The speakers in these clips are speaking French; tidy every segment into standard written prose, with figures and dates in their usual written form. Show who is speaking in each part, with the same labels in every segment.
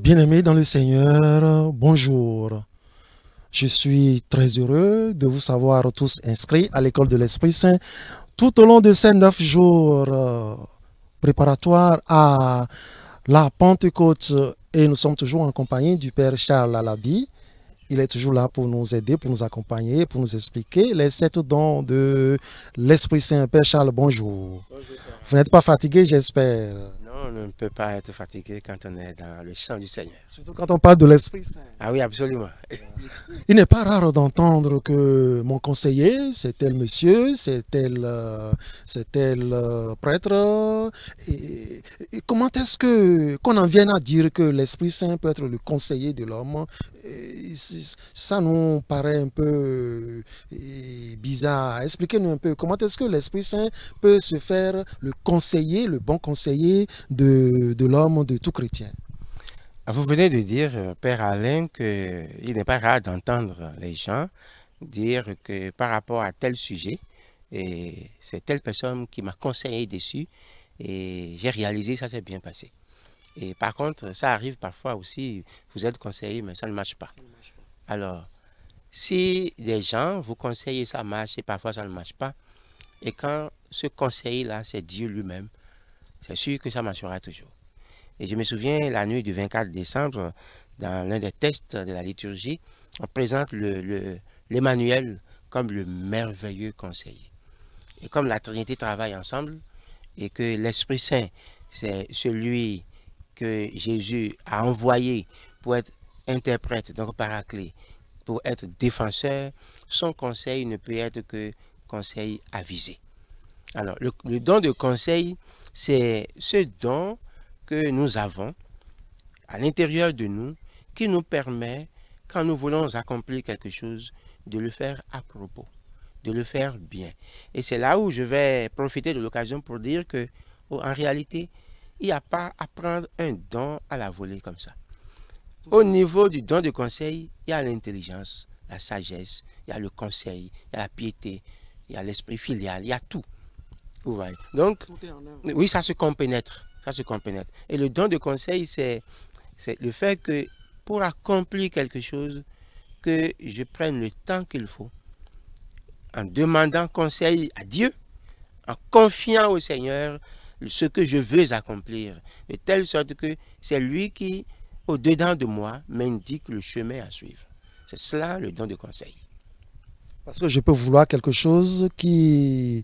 Speaker 1: Bien-aimés dans le Seigneur, bonjour. Je suis très heureux de vous savoir tous inscrits à l'école de l'Esprit Saint tout au long de ces 9 jours préparatoires à la Pentecôte. Et nous sommes toujours en compagnie du Père Charles Alabi. Il est toujours là pour nous aider, pour nous accompagner, pour nous expliquer les 7 dons de l'Esprit Saint. Père Charles, bonjour.
Speaker 2: Bonjour.
Speaker 1: Vous n'êtes pas fatigué, j'espère.
Speaker 2: Non, on ne peut pas être fatigué quand on est dans le chant du Seigneur.
Speaker 1: Surtout quand on parle de l'Esprit Saint.
Speaker 2: Ah oui, absolument.
Speaker 1: Il n'est pas rare d'entendre que mon conseiller, c'est tel monsieur, c'est tel prêtre. Et comment est-ce que qu'on en vienne à dire que l'Esprit Saint peut être le conseiller de l'homme? Ça nous paraît un peu bizarre. Expliquez-nous un peu comment est-ce que l'Esprit Saint peut se faire le conseiller, le bon conseiller de l'homme, de tout chrétien.
Speaker 2: Vous venez de dire, Père Alain, qu'il n'est pas rare d'entendre les gens dire que par rapport à tel sujet, et c'est telle personne qui m'a conseillé dessus et j'ai réalisé ça s'est bien passé. Et par contre, ça arrive parfois aussi, vous êtes conseillé, mais ça ne marche pas. Alors, si des gens vous conseillent ça marche et parfois ça ne marche pas, et quand ce conseiller-là, c'est Dieu lui-même, c'est sûr que ça marchera toujours. Et je me souviens, la nuit du 24 décembre, dans l'un des textes de la liturgie, on présente l'Emmanuel comme le merveilleux conseiller. Et comme la Trinité travaille ensemble, et que l'Esprit Saint, c'est celui que Jésus a envoyé pour être interprète, donc paraclet, pour être défenseur, son conseil ne peut être que conseil avisé. Alors, le don de conseil, c'est ce don que nous avons à l'intérieur de nous qui nous permet, quand nous voulons accomplir quelque chose, de le faire à propos, de le faire bien. Et c'est là où je vais profiter de l'occasion pour dire que, en réalité, il n'y a pas à prendre un don à la volée comme ça. Au niveau du don de conseil, il y a l'intelligence, la sagesse, il y a le conseil, il y a la piété, il y a l'esprit filial, il y a tout. Vous voyez. Donc, oui, ça se compénètre. Ça se compénètre. Et le don de conseil, c'est le fait que pour accomplir quelque chose, que je prenne le temps qu'il faut, en demandant conseil à Dieu, en confiant au Seigneur ce que je veux accomplir, de telle sorte que c'est lui qui, au-dedans de moi, m'indique le chemin à suivre. C'est cela le don de conseil.
Speaker 1: Parce que je peux vouloir quelque chose qui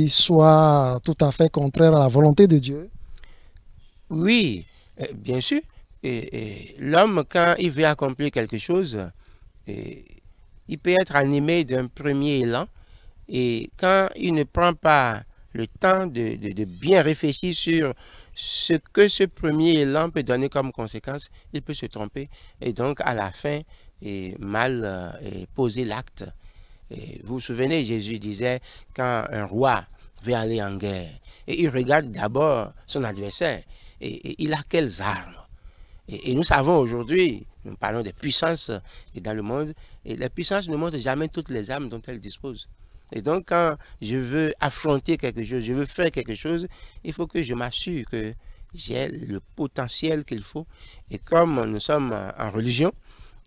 Speaker 1: soit tout à fait contraire à la volonté de Dieu.
Speaker 2: Oui, bien sûr. L'homme, quand il veut accomplir quelque chose, il peut être animé d'un premier élan. Et quand il ne prend pas le temps de bien réfléchir sur ce que ce premier élan peut donner comme conséquence, il peut se tromper. Et donc, à la fin, mal poser l'acte. Vous vous souvenez, Jésus disait, quand un roi veut aller en guerre, et il regarde d'abord son adversaire, et il a quelles armes. Et nous savons aujourd'hui, nous parlons des puissances dans le monde, et les puissances ne montrent jamais toutes les armes dont elles disposent. Et donc, quand je veux affronter quelque chose, je veux faire quelque chose, il faut que je m'assure que j'ai le potentiel qu'il faut. Et comme nous sommes en religion,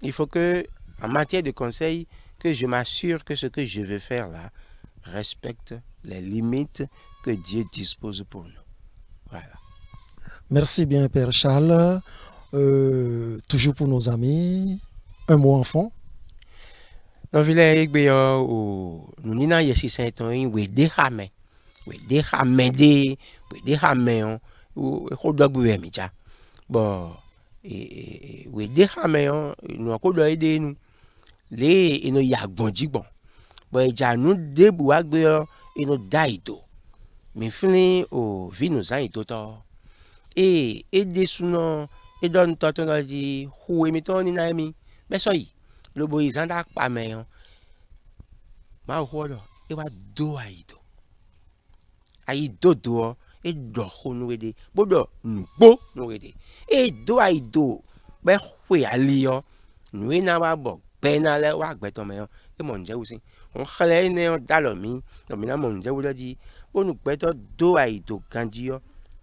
Speaker 2: il faut que, en matière de conseil, que je m'assure que ce que je veux faire là respecte les limites que Dieu dispose pour nous. Voilà.
Speaker 1: Merci bien, Père Charles. Toujours pour nos amis, un mot en fond.
Speaker 2: Nous voulons nous nina yesi sainton we de hame de we de hame ou kodogbu emicha bon we de hame nous kodo ede nous le ino yagbonji bon bon eja nous debu agbe ino daido mi fini o vi nous aito to e ede suno e don totono di huwe mi to ni na mi beso yi lobo izanda pa me ma hodo e wa do aido aido do e do honu wede bodo nugbo no wede e do aido be hwe aliyo nu na wa bo be na le wa gbeto me e mo nje wusin on khale ne o dalo mi no mi na mo nje wo di onu gbeto do aido ganji yo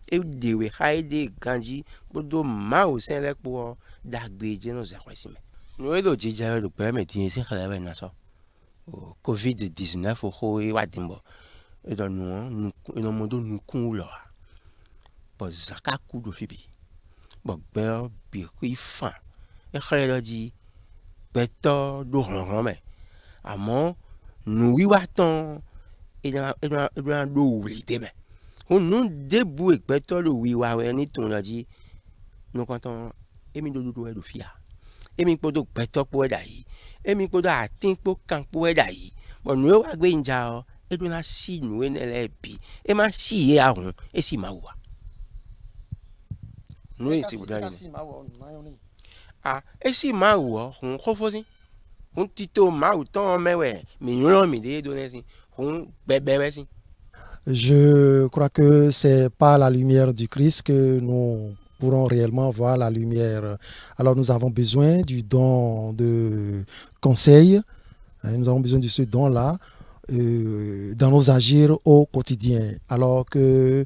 Speaker 2: et dewe haide ganji bodo ma au sein lek pour dagbeje no zakwesime. Nous edo jija le permettre si khalawe na so. Covid-19 au e wadimbo. Et dans nous mondo nous kun lo. Bo zaka ku do fibi. Bo ber bi ku fan. E khale di beto do ron me. Amo nous wi waton et dans do wi tebe. On nous debout et beto le wi wa ni ton la di nous quand emi do do fia. Emi podo beto po dai. Emi podo atin po kan po dai. Bon nous wa gbe nja o e do na si nous en le bi. E ma si e ahun e si ma wa. Nous e si budani. Ah, e si ma wa hun khofosin. Hun tito ma ou ton mewe. Mi yon mi de do ne si. Hun bebe si.
Speaker 1: Je crois que c'est par la lumière du Christ que nous pourrons réellement voir la lumière. Alors nous avons besoin du don de conseil. Nous avons besoin de ce don-là dans nos agirs au quotidien. Alors que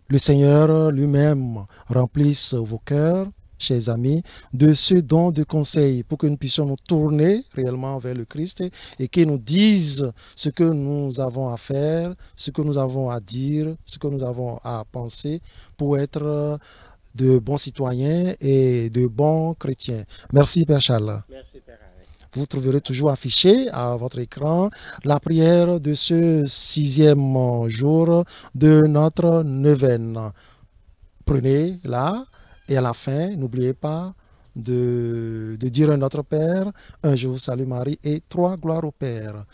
Speaker 1: le Seigneur lui-même remplisse vos cœurs, chers amis, de ce don de conseil pour que nous puissions nous tourner réellement vers le Christ et qu'il nous dise ce que nous avons à faire, ce que nous avons à dire, ce que nous avons à penser pour être de bons citoyens et de bons chrétiens. Merci Père Charles.
Speaker 2: Merci Père Alain.
Speaker 1: Vous trouverez toujours affiché à votre écran la prière de ce 6e jour de notre neuvaine. Prenez-la. Et à la fin, n'oubliez pas de dire à notre Père, un je vous salue Marie et 3 gloires au Père.